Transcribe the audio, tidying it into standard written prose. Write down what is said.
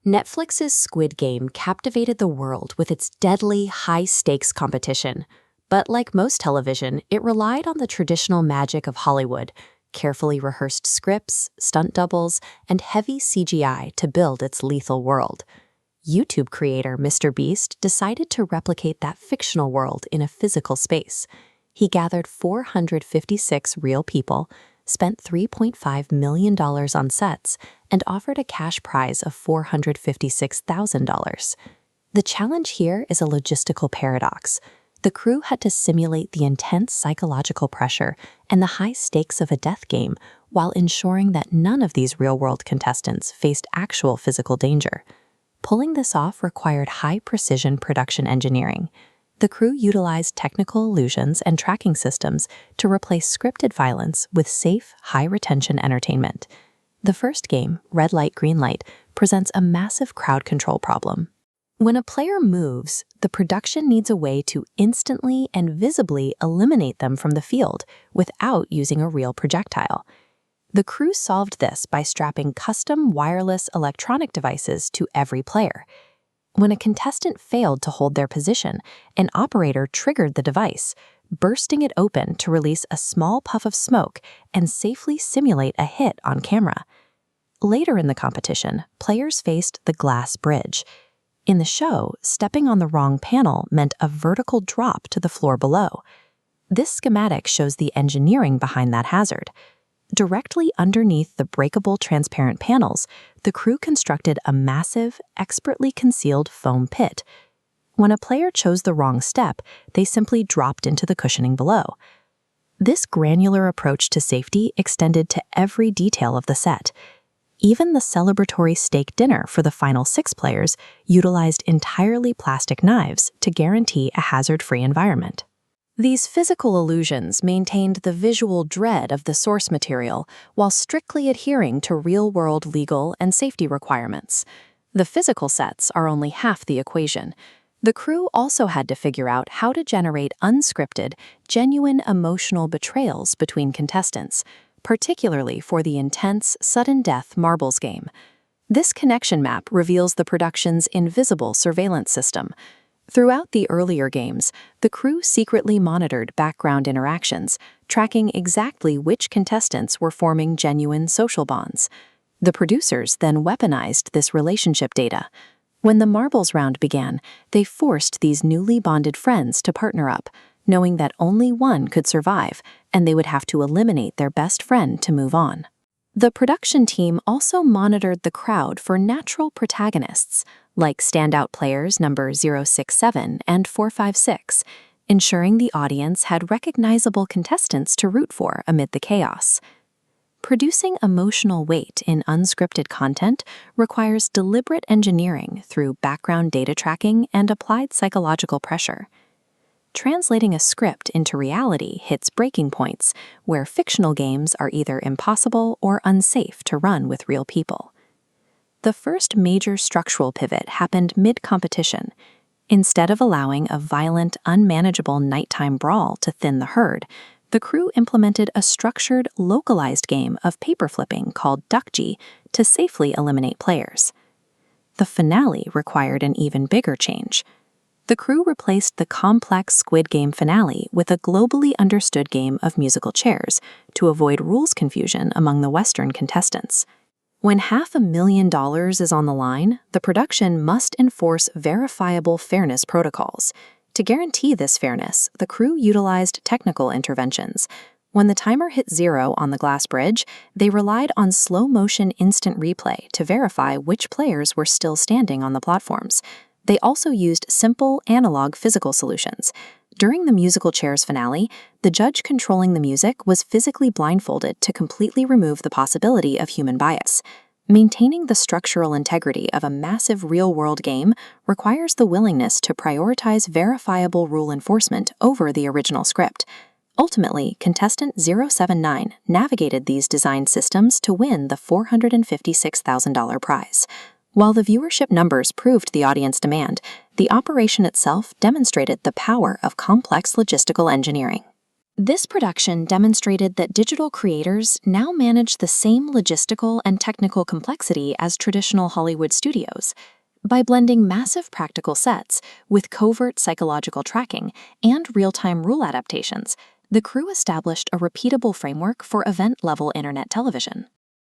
Netflix's Squid Game captivated the world with its deadly, high-stakes competition. But like most television, it relied on the traditional magic of Hollywood, carefully rehearsed scripts, stunt doubles, and heavy CGI to build its lethal world. YouTube creator MrBeast decided to replicate that fictional world in a physical space. He gathered 456 real people, spent $3.5 million on sets, and offered a cash prize of $456,000. The challenge here is a logistical paradox. The crew had to simulate the intense psychological pressure and the high stakes of a death game while ensuring that none of these real-world contestants faced actual physical danger. Pulling this off required high-precision production engineering. The crew utilized technical illusions and tracking systems to replace scripted violence with safe, high-retention entertainment. The first game, Red Light, Green Light, presents a massive crowd control problem. When a player moves, the production needs a way to instantly and visibly eliminate them from the field without using a real projectile. The crew solved this by strapping custom wireless electronic devices to every player. When a contestant failed to hold their position, an operator triggered the device, bursting it open to release a small puff of smoke and safely simulate a hit on camera. Later in the competition, players faced the glass bridge. In the show, stepping on the wrong panel meant a vertical drop to the floor below. This schematic shows the engineering behind that hazard. Directly underneath the breakable transparent panels, the crew constructed a massive, expertly concealed foam pit. When a player chose the wrong step, they simply dropped into the cushioning below. This granular approach to safety extended to every detail of the set. Even the celebratory steak dinner for the final 6 players utilized entirely plastic knives to guarantee a hazard-free environment. These physical illusions maintained the visual dread of the source material while strictly adhering to real-world legal and safety requirements. The physical sets are only half the equation. The crew also had to figure out how to generate unscripted, genuine emotional betrayals between contestants, particularly for the intense, sudden death marbles game. This connection map reveals the production's invisible surveillance system. Throughout the earlier games, the crew secretly monitored background interactions, tracking exactly which contestants were forming genuine social bonds. The producers then weaponized this relationship data. When the marbles round began, they forced these newly bonded friends to partner up, knowing that only one could survive, and they would have to eliminate their best friend to move on. The production team also monitored the crowd for natural protagonists, like standout players number 067 and 456, ensuring the audience had recognizable contestants to root for amid the chaos. Producing emotional weight in unscripted content requires deliberate engineering through background data tracking and applied psychological pressure. Translating a script into reality hits breaking points where fictional games are either impossible or unsafe to run with real people. The first major structural pivot happened mid-competition. Instead of allowing a violent, unmanageable nighttime brawl to thin the herd, the crew implemented a structured, localized game of paper flipping called Duckgy to safely eliminate players. The finale required an even bigger change. The crew replaced the complex Squid Game finale with a globally understood game of musical chairs to avoid rules confusion among the Western contestants. When $500,000 is on the line, the production must enforce verifiable fairness protocols. To guarantee this fairness, the crew utilized technical interventions. When the timer hit 0 on the glass bridge, they relied on slow-motion instant replay to verify which players were still standing on the platforms. They also used simple, analog physical solutions. During the musical chairs finale, the judge controlling the music was physically blindfolded to completely remove the possibility of human bias. Maintaining the structural integrity of a massive real-world game requires the willingness to prioritize verifiable rule enforcement over the original script. Ultimately, contestant 079 navigated these design systems to win the $456,000 prize. While the viewership numbers proved the audience demand, the operation itself demonstrated the power of complex logistical engineering. This production demonstrated that digital creators now manage the same logistical and technical complexity as traditional Hollywood studios. By blending massive practical sets with covert psychological tracking and real-time rule adaptations, the crew established a repeatable framework for event-level internet television.